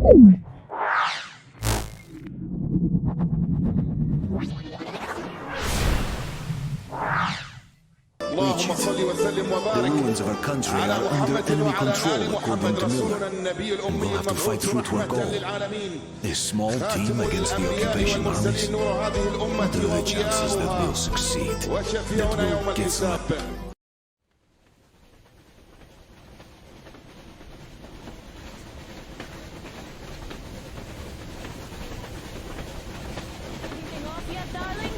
Reach it. The ruins of our country are under enemy control, according to Miller. And we'll have to fight through to our goal. This small team against the occupation armies. What are the chances that we'll succeed? That we'll get some... Anything off yet, darling?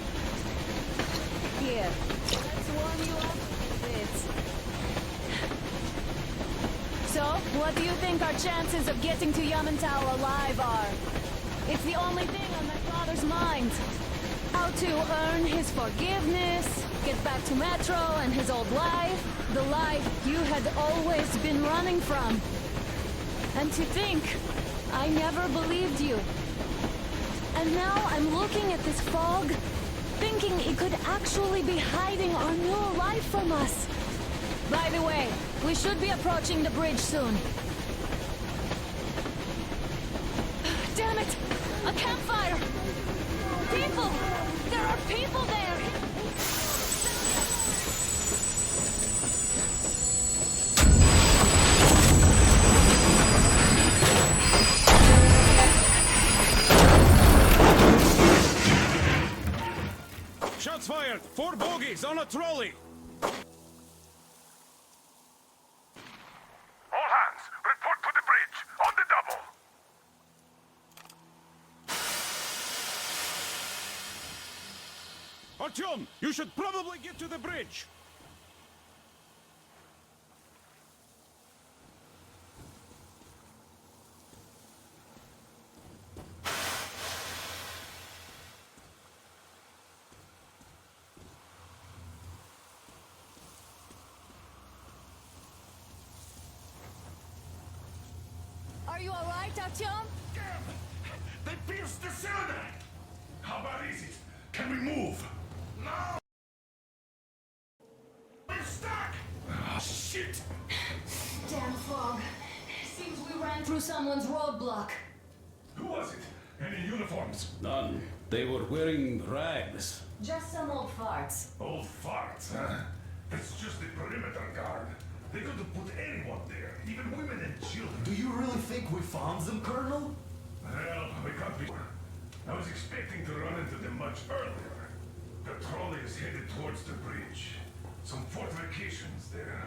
Here. Let's warm you up a bit. So, what do you think our chances of getting to Yamantau alive are? It's the only thing on my father's mind. How to earn his forgiveness, get back to Metro and his old life, the life you had always been running from. And to think, I never believed you. And now I'm looking at this fog, thinking it could actually be hiding our new life from us. By the way, we should be approaching the bridge soon. Damn it! A campfire! People! There are people there! Shots fired! 4 bogies on a trolley! All hands, report to the bridge, on the double! Artyom, you should probably get to the bridge! Are you alright, Artyom? Damn! They pierced the cylinder! How bad is it? Can we move? No! We're stuck! Ah, shit! Damn fog. Seems we ran through someone's roadblock. Who was it? Any uniforms? None. They were wearing rags. Just some old farts. Old farts, huh? That's just the perimeter guard. They could have put anyone there, even women and children. Do you really think we found them, Colonel? Well, we can't be. I was expecting to run into them much earlier. The trolley is headed towards the bridge. Some fortifications there.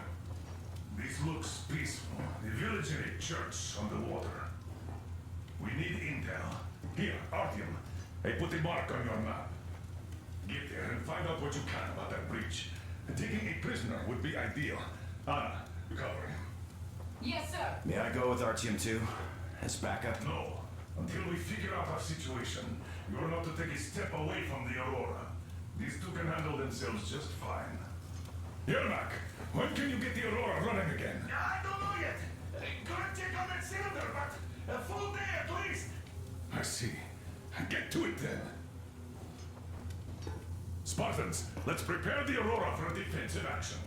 This looks peaceful. The village and a church on the water. We need intel. Here, Artyom. I put a mark on your map. Get there and find out what you can about that bridge. Taking a prisoner would be ideal. Anna, you cover him. Yes, sir. May I go with Artyom too? As backup? No. Until we figure out our situation, you are not to take a step away from the Aurora. These two can handle themselves just fine. Yermak, when can you get the Aurora running again? I don't know yet. Gonna check on that cylinder, but a full day at least. I see. Get to it then. Spartans, let's prepare the Aurora for a defensive action.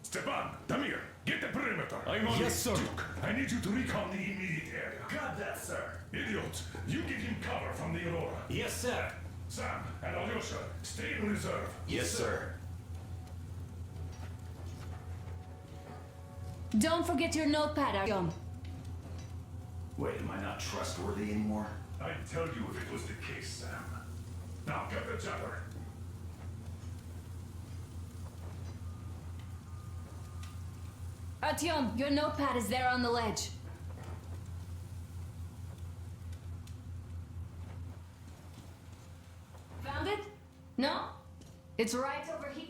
Stepan, Damir, get the perimeter. I'm on Yes, it. sir. Duke, I need you to recon the immediate area. Got that, sir. Idiot, you give him cover from the Aurora. Yes, sir. Sam and Alyosha, stay in reserve. Yes, sir. Don't forget your notepad, Artyom. Wait, am I not trustworthy anymore? I'd tell you if it was the case, Sam. Now, get the chatter. Artyom, your notepad is there on the ledge. Found it? No? It's right over here.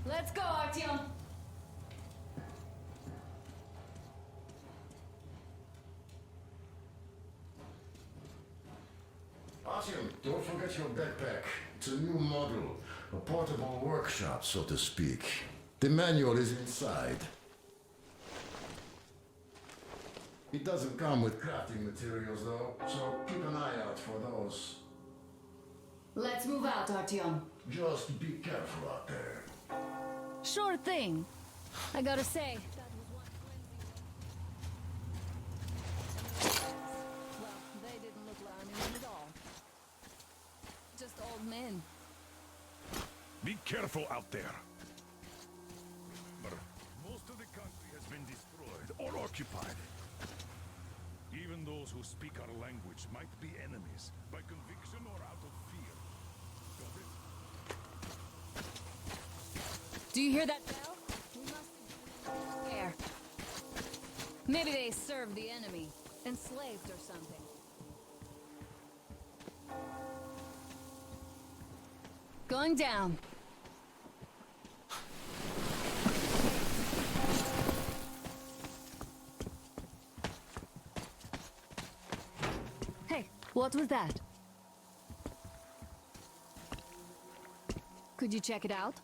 Let's go, Artyom. Artyom, don't forget your backpack. It's a new model. A portable workshop, so to speak. The manual is inside. It doesn't come with crafting materials, though, so keep an eye out for those. Let's move out, Artyom. Just be careful out there. Sure thing. I gotta say, that was one flimsy. Well, they didn't look like anyone at all. Just old men. Be careful out there. Remember, most of the country has been destroyed or occupied. Even those who speak our language might be enemies, by conviction or out of fear. Got it? Do you hear that bell? We must have been there. Maybe they served the enemy, enslaved or something. Going down. Hey, what was that? Could you check it out?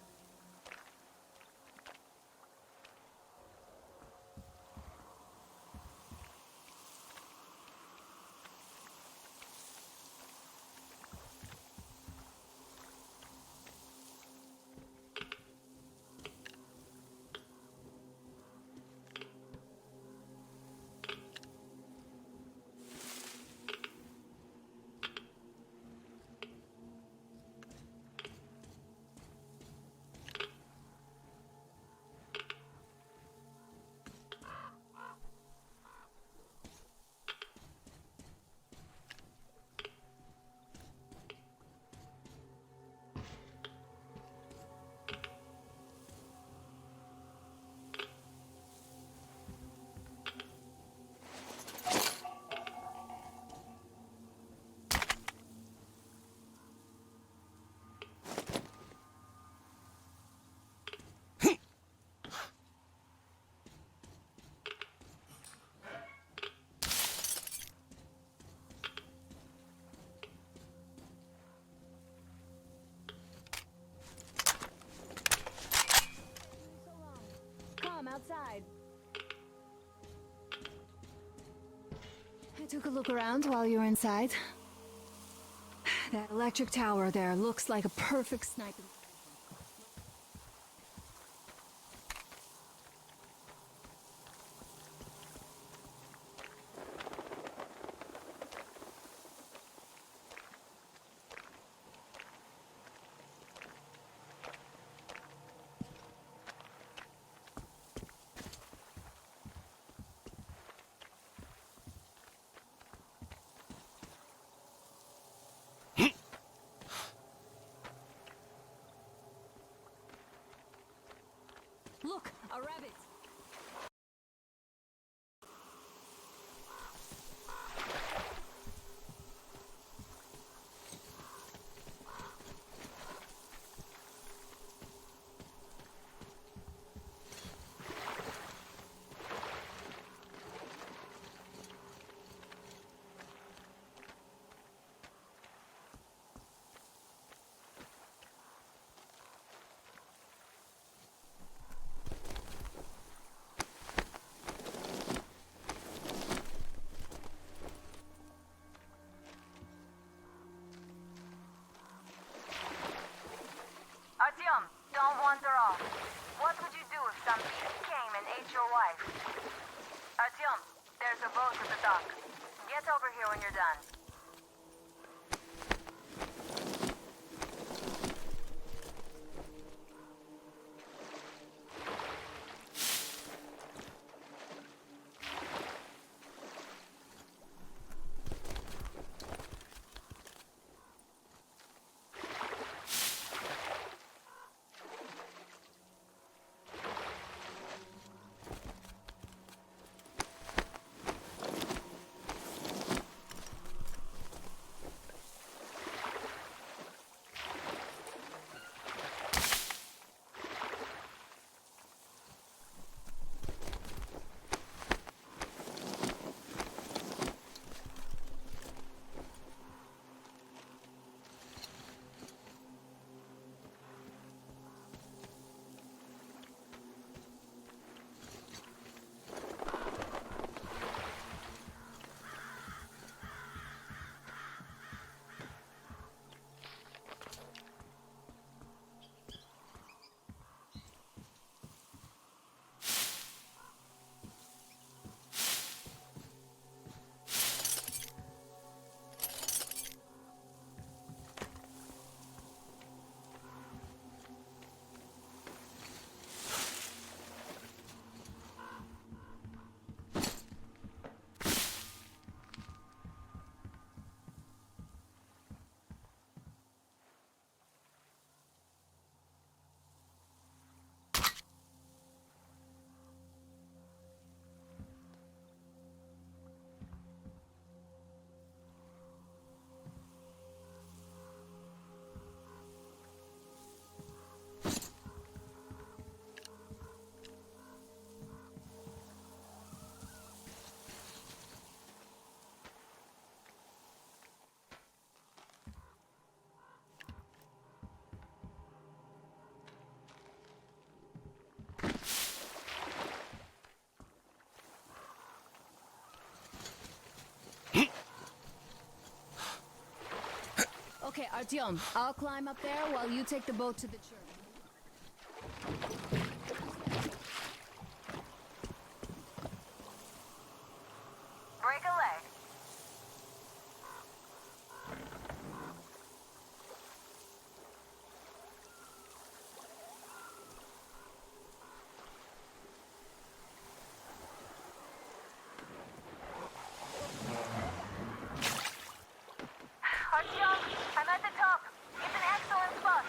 Outside. I took a look around while you were inside. That electric tower there looks like a perfect sniping. Look, a rabbit. Artyom, don't wander off. What would you do if some beast came and ate your wife? Artyom, there's a boat at the dock. Get over here when you're done. Artyom, I'll climb up there while you take the boat to the church. Break a leg. Artyom, I'm at the top. It's an excellent spot.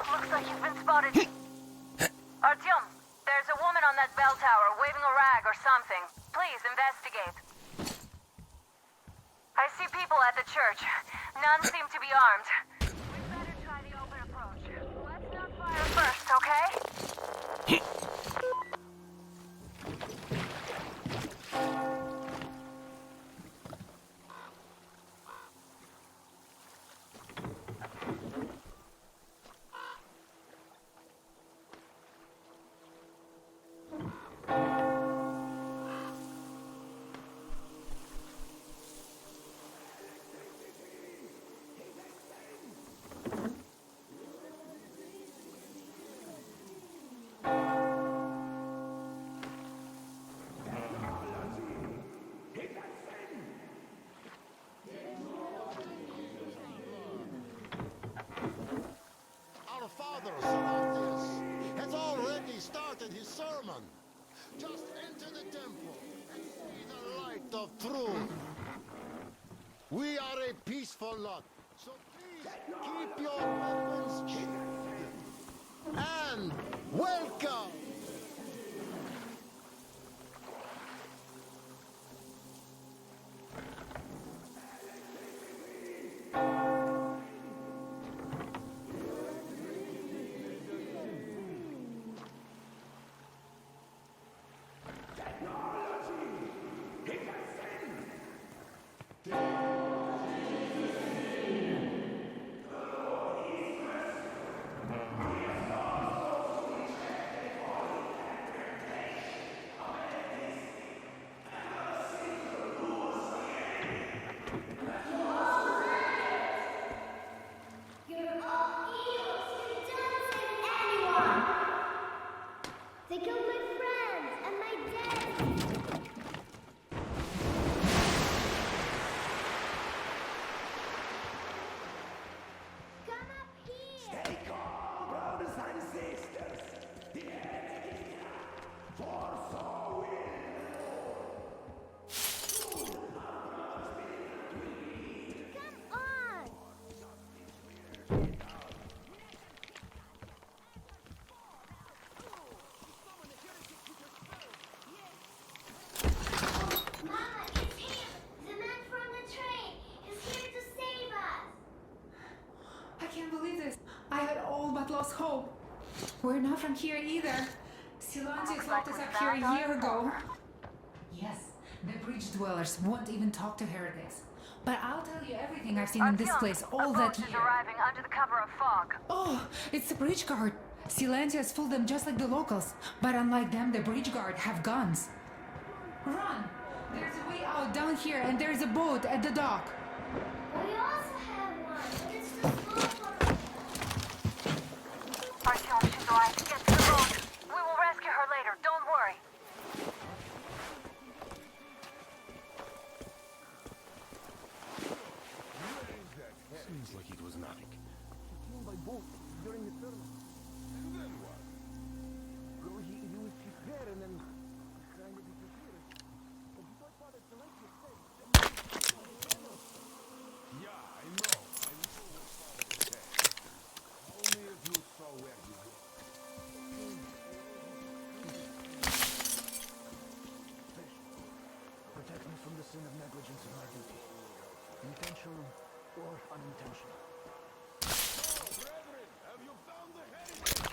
Looks like you've been spotted. Artyom, there's a woman on that bell tower waving a rag or something. Please investigate. I see people at the church. None seem to be armed. We'd better try the open approach. Let's not fire first, okay? Our father, Seraphius, has already started his sermon. Just enter the temple and see the light of truth. We are a peaceful lot, so please keep your weapons sheathed. And welcome! They killed my friends and my dad. Come up here. Stay calm, brothers and sisters. The enemy for so Come on. Mama, it's him. The man from the train. He's here to save us. I can't believe this. I had all but lost hope. We're not from here either. Silanzius locked us up here a year ago. Yes, the bridge dwellers won't even talk to heretics. But I'll tell you everything I've seen in this Artyom, place a all boat that is year. arriving under the cover of fog. Oh, it's the bridge guard. Silencias fooled them just like the locals. But unlike them, the bridge guard have guns. Run! There's a way out down here and there's a boat at the dock. We also have one, but it's too small for us. Artyom, she's alive. Get to the boat. We will rescue her later. Don't worry. Seems like it was nothing. By boat during the tournament. And then what? Well, he was prepared and then kind of disappeared. But you thought Father Silencius said. Yeah, I know. I know what Father said. Only if you saw where he was. Protect me from the sin of negligence in my duty. Intentional or unintentional. Brethren, have you found the heretic?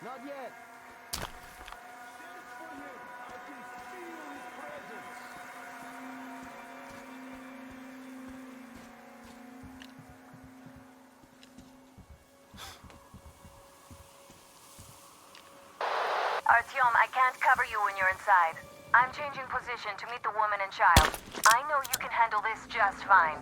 Not yet. Search for him. I can feel his presence. Artyom, I can't cover you when you're inside. I'm changing position to meet the woman and child. I know you can handle this just fine.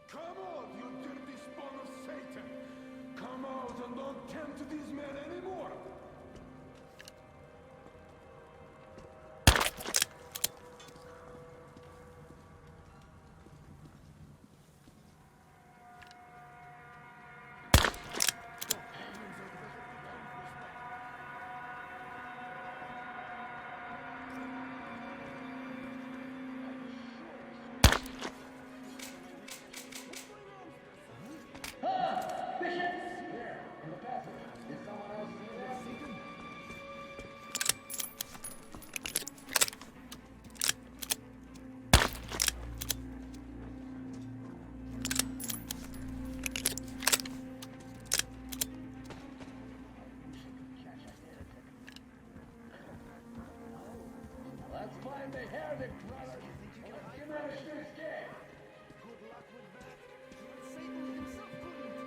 Come out, you dirty spawn of Satan! Come out and don't tempt these men anymore! Let's find the heretic, brother. Get rid of this guy. Good luck with that. Satan himself couldn't.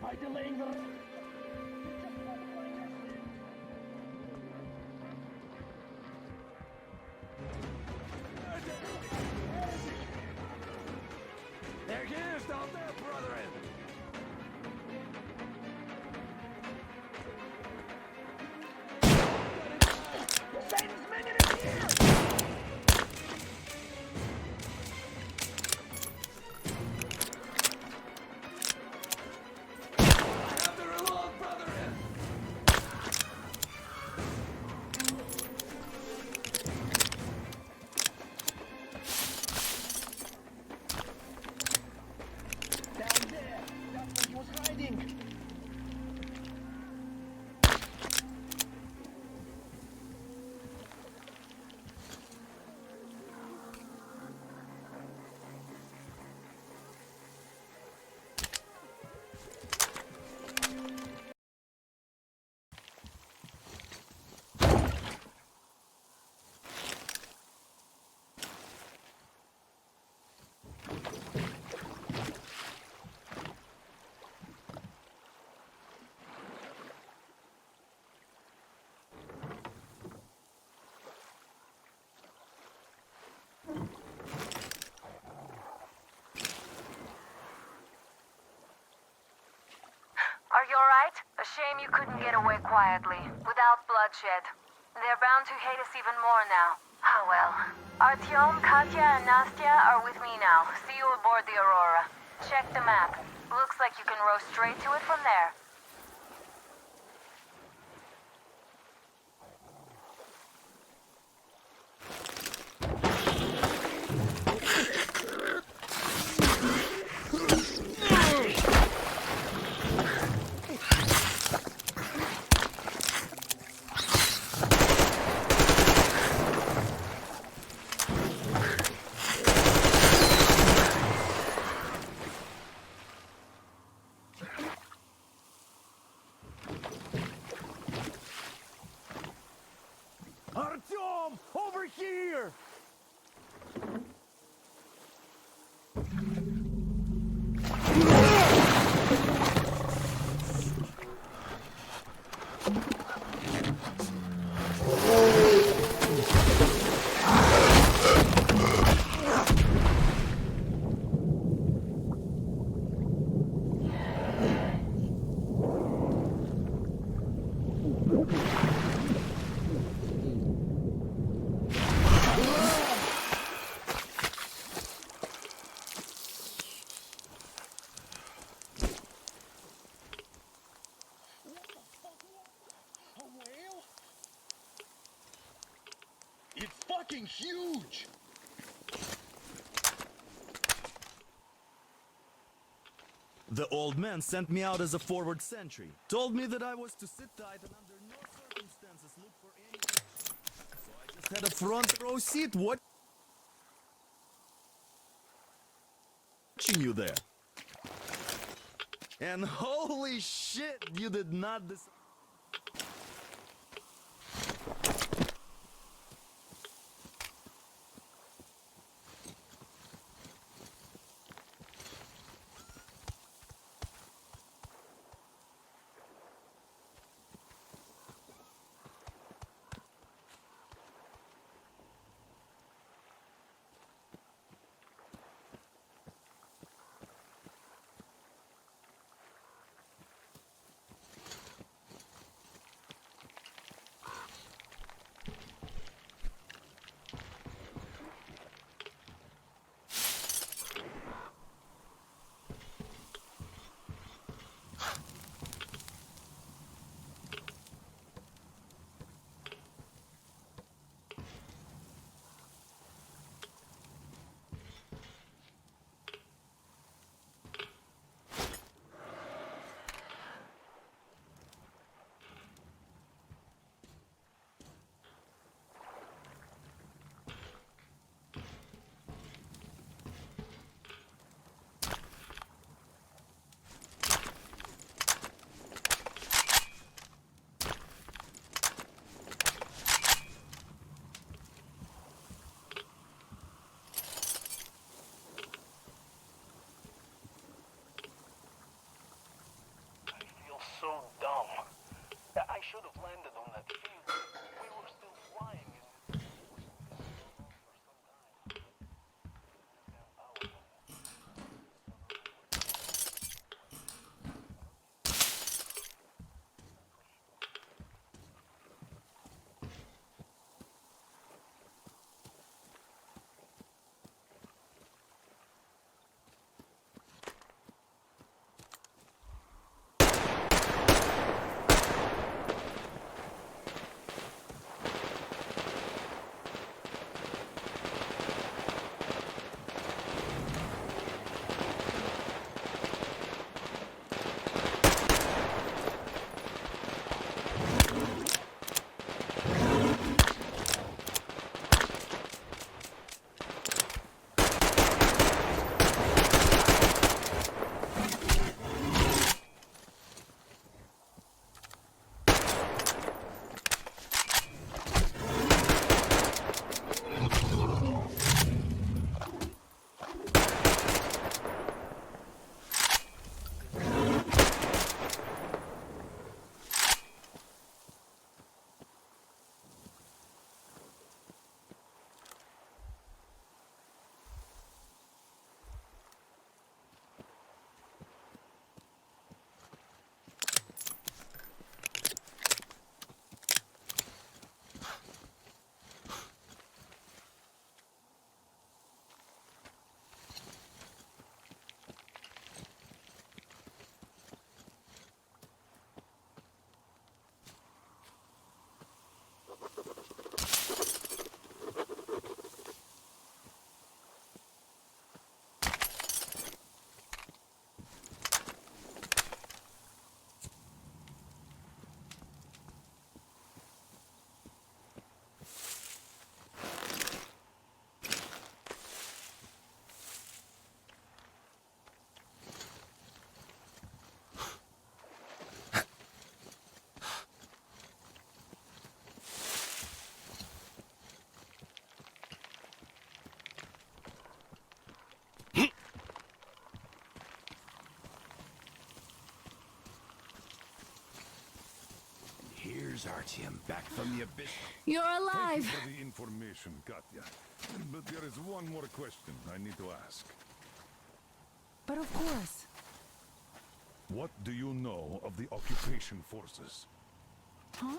By delaying the... right? A shame you couldn't get away quietly, without bloodshed. They're bound to hate us even more now. Ah, well. Artyom, Katya, and Nastya are with me now. See you aboard the Aurora. Check the map. Looks like you can row straight to it from there. Artyom, over here! A whale? It's fucking huge! The old man sent me out as a forward sentry. Told me that I was to sit tight and under no circumstances look for any... So I just had a front row seat watching you there. And holy shit, you did not decide... Here's Artyom, back from the abyss. You're Thank you alive! for the information, Katya. But there is one more question I need to ask. But of course. What do you know of the occupation forces? Huh?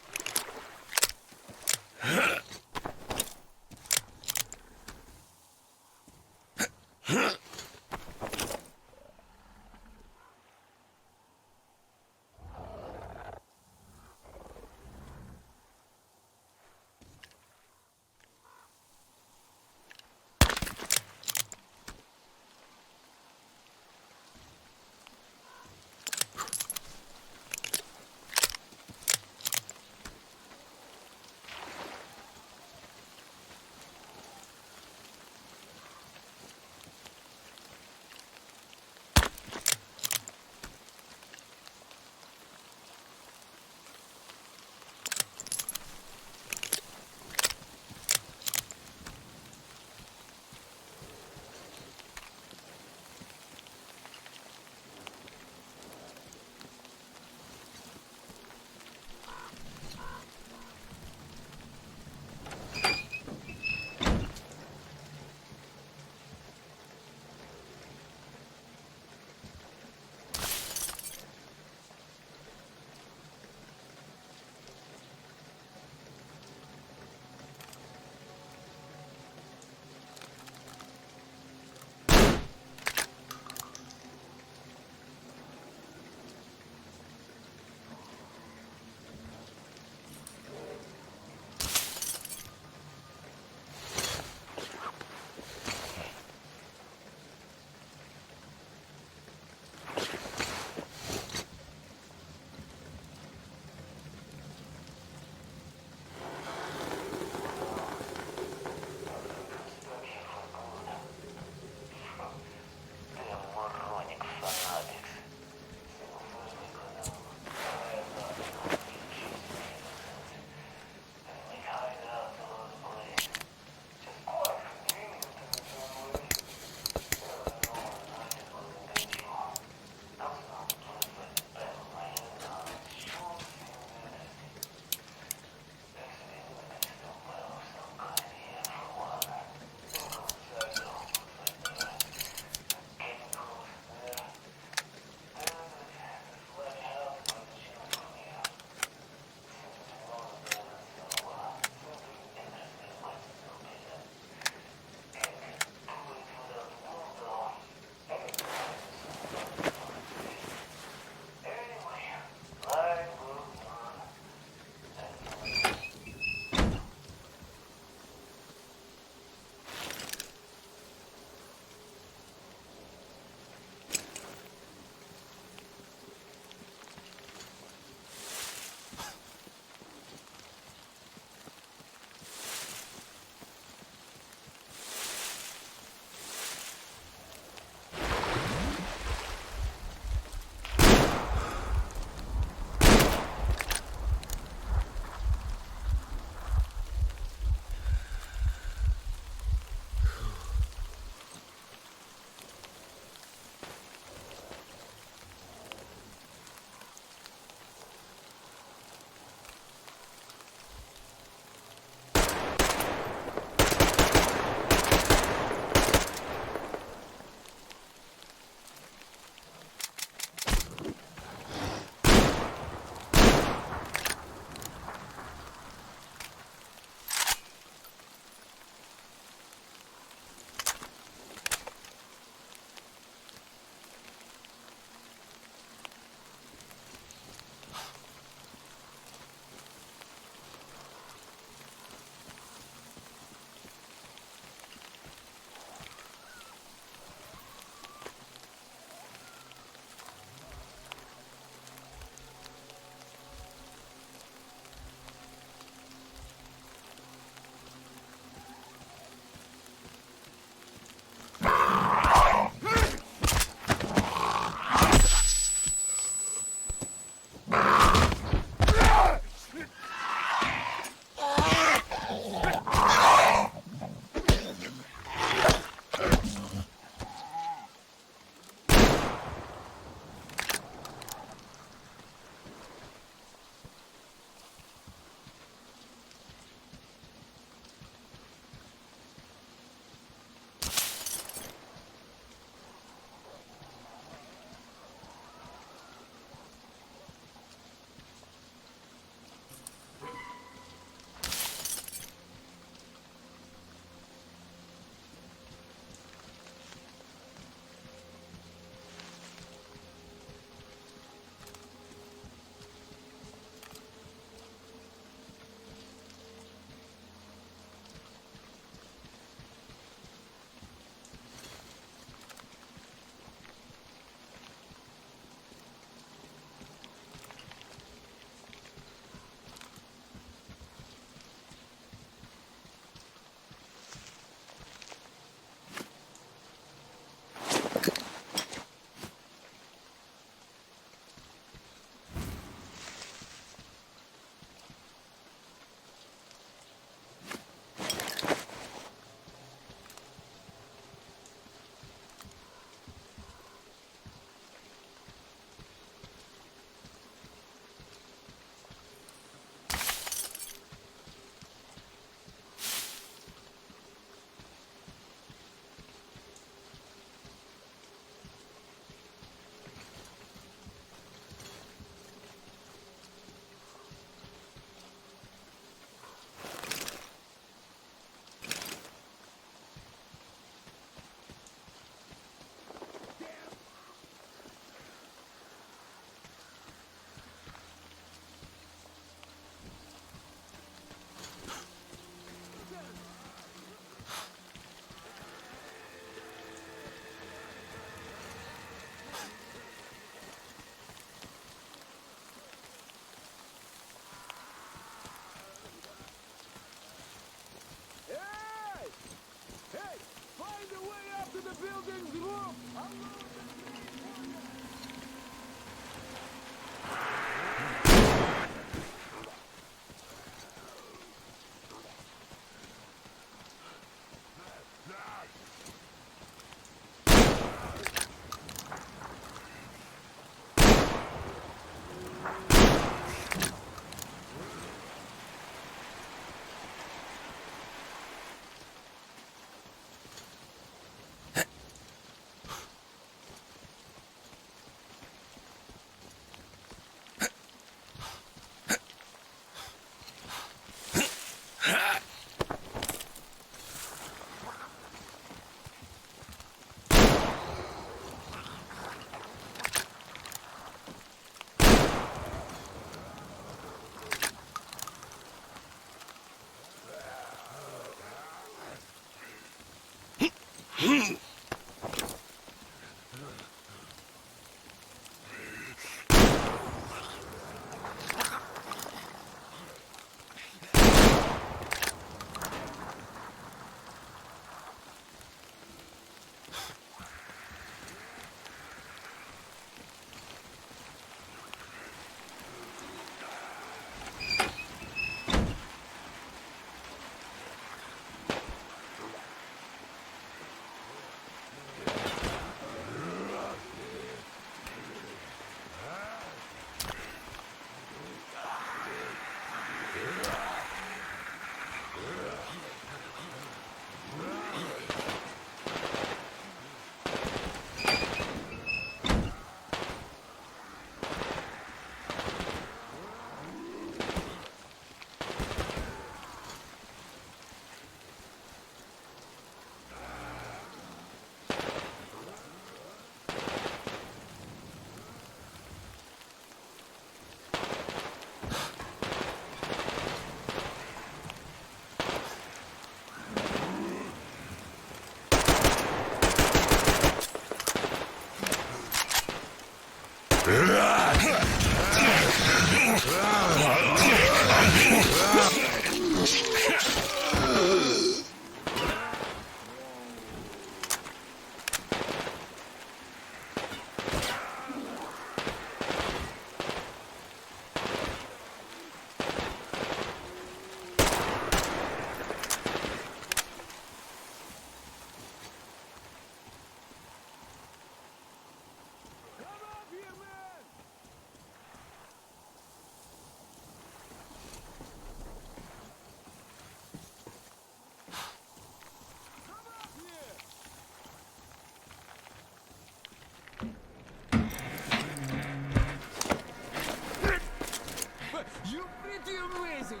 You're pretty amazing.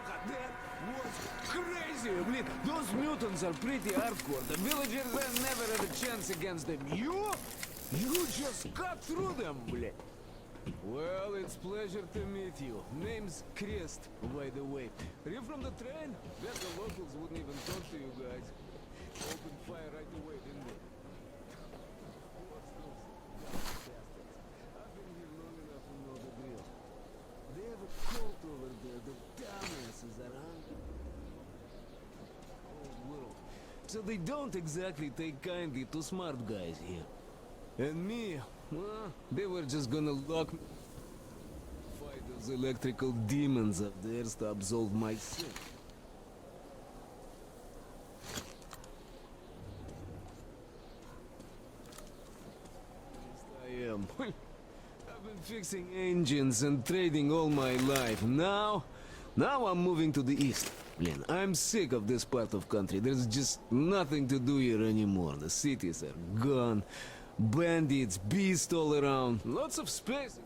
That was crazy. Блин, those mutants are pretty hardcore. The villagers never had a chance against them. You just cut through them, блин. Well, it's pleasure to meet you. Name's Crest, by the way. Are you from the train? Bet the locals wouldn't even talk to you guys. Opened fire right away, didn't they? What's those bastards? I've been here long enough to know the drill. They have a cult over there, the dumbasses are hungry. Old world. So they don't exactly take kindly to smart guys here. And me, well, they were just gonna lock me. Fight those electrical demons of theirs to absolve my sin. At least I am. I've been fixing engines and trading all my life. Now I'm moving to the east. Blin, I'm sick of this part of country. There's just nothing to do here anymore. The cities are gone. Bandits, beasts all around. Lots of space.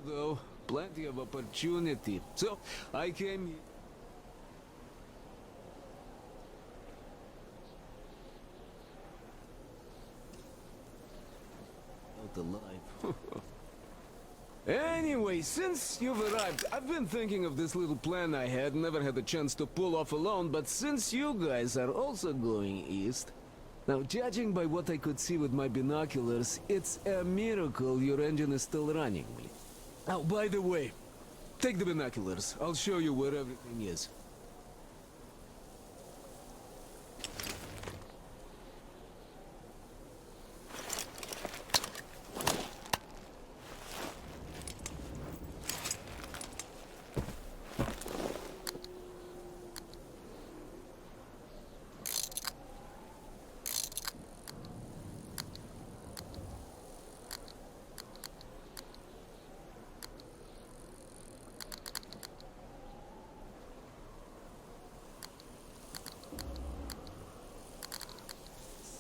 Though, plenty of opportunity. So, I came here. Out alive. Anyway, since you've arrived, I've been thinking of this little plan I had, never had a chance to pull off alone, but since you guys are also going east... Now, judging by what I could see with my binoculars, it's a miracle your engine is still running. Oh, by the way, take the binoculars. I'll show you where everything is.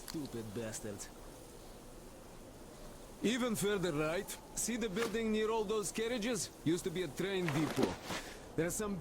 Stupid bastards. Even further right, see the building near all those carriages? Used to be a train depot. There's some...